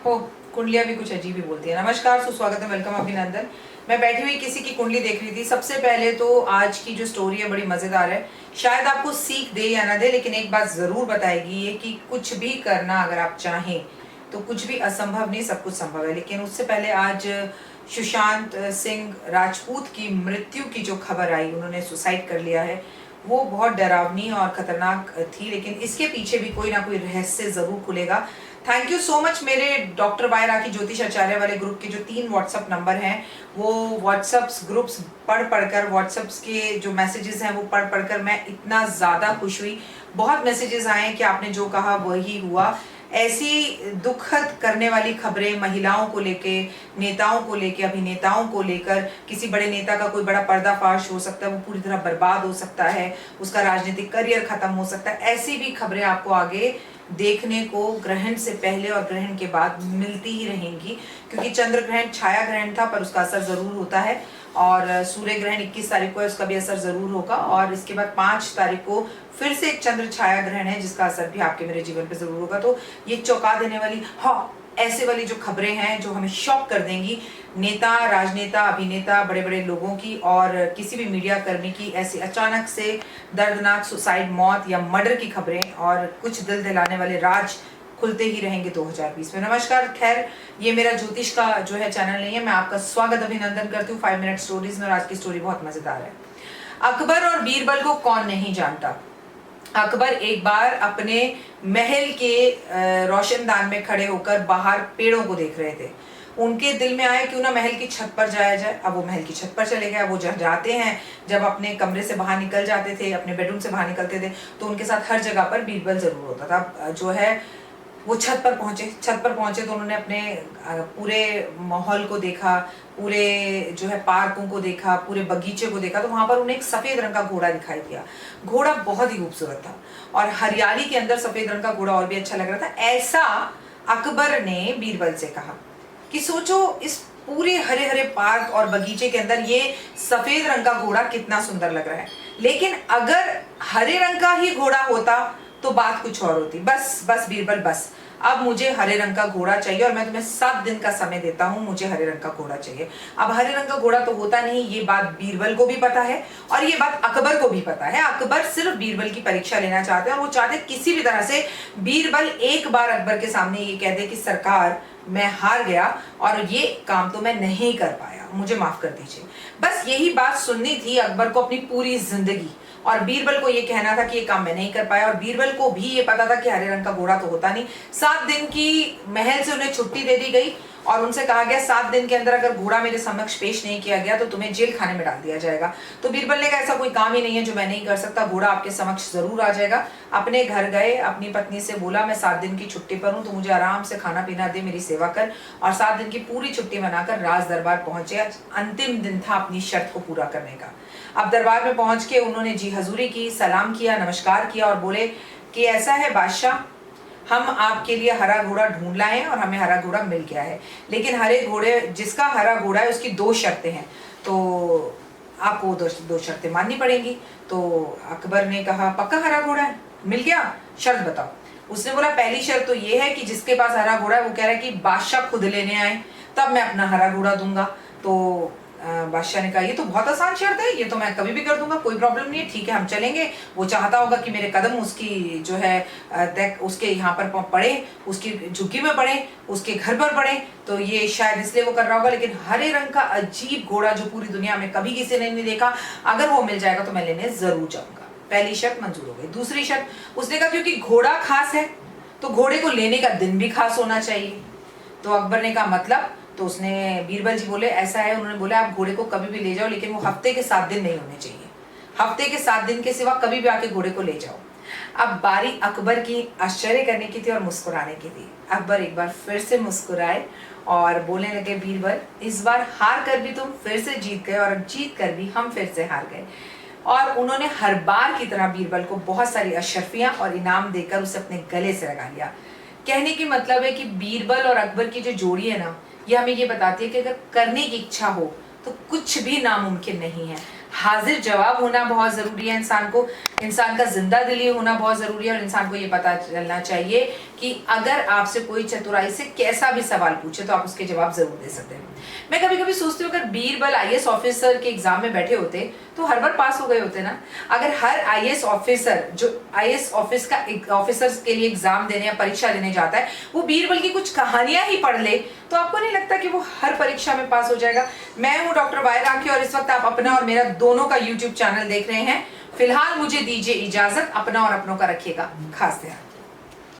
हो कुंडलियां भी कुछ अजीब ही बोलती है। नमस्कार, सुस्वागत है, वेलकम, अभिनंदन। मैं बैठी हुई किसी की कुंडली देख रही थी। सबसे पहले तो आज की जो स्टोरी है बड़ी मजेदार है। शायद आपको सीख दे या ना दे, लेकिन एक बात जरूर बताएगी ये कि कुछ भी करना अगर आप चाहें तो कुछ भी असंभव नहीं, सब कुछ संभव है। लेकिन उससे पहले आज सुशांत सिंह राजपूत की मृत्यु की जो खबर आई, उन्होंने सुसाइड कर लिया है, वो बहुत डरावनी और खतरनाक थी। लेकिन इसके पीछे भी कोई ना कोई रहस्य जरूर खुलेगा। Thank you so much. मेरे डॉक्टर वाई राखी ज्योतिष आचार्य वाले ग्रुप के जो 3 व्हाट्सएप नंबर हैं, वो व्हाट्सएप्स ग्रुप्स पढ़कर व्हाट्सएप्स के जो मैसेजेस हैं वो पढ़कर मैं इतना ज़्यादा खुश हुई। बहुत मैसेजेस आए कि आपने जो कहा वही हुआ। ऐसी दुखद करने वाली खबरें महिलाओं को लेके, नेताओं को लेके, अभिनेताओं को लेकर, किसी बड़े नेता का कोई बड़ा पर्दाफाश हो सकता है, वो पूरी तरह बर्बाद हो सकता है, उसका राजनीतिक करियर खत्म हो सकता है। ऐसी भी खबरें आपको आगे देखने को ग्रहण से पहले और ग्रहण के बाद मिलती ही रहेंगी, क्योंकि चंद्र ग्रहण छाया ग्रहण था पर उसका असर जरूर होता है, और सूर्य ग्रहण 21 तारीख को है, उसका भी असर जरूर होगा, और इसके बाद 5 तारीख को फिर से एक चंद्र छाया ग्रहण है जिसका असर भी आपके मेरे जीवन पे जरूर होगा। तो ये चौंका देने वाली, हाँ, ऐसे वाली जो खबरें हैं जो हमें शॉक कर देंगी, नेता, राजनेता, अभिनेता, बड़े बड़े लोगों की और किसी भी मीडिया कर्मी की ऐसी अचानक से दर्दनाक सुसाइड, मौत या मर्डर की खबरें और कुछ दिल दिलाने वाले राज खुलते ही रहेंगे 2020 में। नमस्कार। खैर, ये मेरा ज्योतिष का जो है चैनल नहीं है। मैं आपका स्वागत, अभिनंदन करती हूँ 5 मिनट स्टोरीज में, और आज की स्टोरी बहुत मजेदार है। अकबर और बीरबल को कौन नहीं जानता। अकबर एक बार अपने महल के रोशनदान में खड़े होकर बाहर पेड़ों को देख रहे थे। उनके दिल में आया क्यों ना महल की छत पर जाया जाए। अब वो महल की छत पर चले गए। वो जाते हैं, जब अपने कमरे से बाहर निकल जाते थे, अपने बेडरूम से बाहर निकलते थे, तो उनके साथ हर जगह पर बीरबल जरूर होता था। जो है वो छत पर पहुंचे तो उन्होंने अपने पूरे माहौल को देखा, पूरे जो है पार्कों को देखा, पूरे बगीचे को देखा। तो वहां पर उन्हें एक सफेद रंग का घोड़ा दिखाई दिया। घोड़ा बहुत ही खूबसूरत था और हरियाली के अंदर सफेद रंग का घोड़ा और भी अच्छा लग रहा था। ऐसा अकबर ने बीरबल से कहा कि सोचो, इस पूरे हरे हरे पार्क और बगीचे के अंदर ये सफेद रंग का घोड़ा कितना सुंदर लग रहा है, लेकिन अगर हरे रंग का ही घोड़ा होता तो बात कुछ और होती। बस बस बीरबल, बस अब मुझे हरे रंग का घोड़ा चाहिए और मैं तुम्हें 7 दिन का समय देता हूं, मुझे हरे रंग का घोड़ा चाहिए। अब हरे रंग का घोड़ा तो होता नहीं, ये बात बीरबल को भी पता है और ये बात अकबर को भी पता है। अकबर सिर्फ बीरबल की परीक्षा लेना चाहते हैं और वो चाहते किसी भी तरह से बीरबल एक बार अकबर के सामने ये कह दे कि सरकार, मैं हार गया और ये काम तो मैं नहीं कर पाया, मुझे माफ कर दीजिए। बस यही बात सुननी थी अकबर को अपनी पूरी जिंदगी, और बीरबल को ये कहना था कि ये काम मैं नहीं कर पाया। और बीरबल को भी ये पता था कि हरे रंग का घोड़ा तो होता नहीं। 7 दिन की महल से उन्हें छुट्टी दे दी गई और उनसे कहा गया 7 दिन के अंदर अगर घोड़ा मेरे समक्ष पेश नहीं किया गया तो तुम्हें जेल खाने में डाल दिया जाएगा। तो बीरबल ने कहा ऐसा कोई काम ही नहीं है जो मैं नहीं कर सकता, घोड़ा आपके समक्ष जरूर आ जाएगा। अपने घर गए, अपनी पत्नी से बोला मैं 7 दिन की छुट्टी पर हूँ, तो मुझे आराम से खाना पीना दे, मेरी सेवा कर। और 7 दिन की पूरी छुट्टी मनाकर राज दरबार पहुंचे। अंतिम दिन था अपनी शर्त को पूरा करने का। अब दरबार में पहुंच के उन्होंने जी हजूरी की, सलाम किया, नमस्कार किया और बोले कि ऐसा है बादशाह, हम आपके लिए हरा घोड़ा ढूंढ लाए हैं और हमें हरा घोड़ा मिल गया है, लेकिन हरे घोड़े, जिसका हरा घोड़ा है उसकी 2 शर्तें हैं, तो आपको 2 शर्तें माननी पड़ेंगी। तो अकबर ने कहा पक्का हरा घोड़ा है, मिल गया, शर्त बताओ। उसने बोला पहली शर्त तो ये है कि जिसके पास हरा घोड़ा है वो कह रहा है कि बादशाह खुद लेने आए, तब मैं अपना हरा घोड़ा दूंगा। तो बादशाह ने कहा ये तो बहुत आसान शर्त है, ये तो मैं कभी भी कर दूंगा, कोई प्रॉब्लम नहीं है, ठीक है हम चलेंगे। वो चाहता होगा कि मेरे कदम उसकी जो है उसके यहाँ पर पड़े, उसकी झुग्गी में पड़े, उसके घर पर पड़े, तो ये शायद इसलिए वो कर रहा होगा। लेकिन हरे रंग का अजीब घोड़ा जो पूरी दुनिया में कभी किसी ने नहीं देखा, अगर वो मिल जाएगा तो मैं लेने जरूर जाऊंगा। पहली शर्त मंजूर हो गई। दूसरी शर्त उसने कहा क्योंकि घोड़ा खास है तो घोड़े को लेने का दिन भी खास होना चाहिए। तो अकबर ने कहा मतलब, तो उसने, बीरबल जी बोले ऐसा है, उन्होंने बोला आप घोड़े को कभी भी ले जाओ, लेकिन वो हफ्ते के 7 दिन नहीं होने चाहिए, हफ्ते के 7 दिन के सिवा कभी भी आके घोड़े को ले जाओ। अब बारी अकबर की आश्चर्य करने की थी और मुस्कुराने की थी। अकबर एक बार फिर से मुस्कुराए और बोलने लगे बीरबल, इस बार हार कर भी तुम फिर से जीत गए और जीत कर भी हम फिर से हार गए। और उन्होंने हर बार की तरह बीरबल को बहुत सारी अशर्फियां और इनाम देकर उसे अपने गले से लगा लिया। कहने की मतलब है कि बीरबल और अकबर की जो जोड़ी है ना, ये हमें ये बताती है कि अगर करने की इच्छा हो तो कुछ भी नामुमकिन नहीं है। हाजिर जवाब होना बहुत जरूरी है इंसान को। इंसान का जिंदा दिली होना बहुत जरूरी है और इंसान को ये पता चलना चाहिए कि अगर आपसे कोई चतुराई से कैसा भी सवाल पूछे तो आप उसके जवाब जरूर दे सकते हैं। मैं कभी कभी सोचती हूँ अगर बीरबल आईएएस ऑफिसर के एग्जाम में बैठे होते तो हर बार पास हो गए होते ना। अगर हर आईएएस ऑफिसर जो आईएएस ऑफिसर्स के लिए एग्जाम देने या परीक्षा देने जाता है वो बीरबल की कुछ कहानियां ही पढ़ ले तो आपको नहीं लगता कि वो हर परीक्षा में पास हो जाएगा। मैं हूँ डॉक्टर वाय राखी और इस वक्त आप अपना और मेरा दोनों का यूट्यूब चैनल देख रहे हैं। फिलहाल मुझे दीजिए इजाजत, अपना और अपनों का रखिएगा खास ध्यान।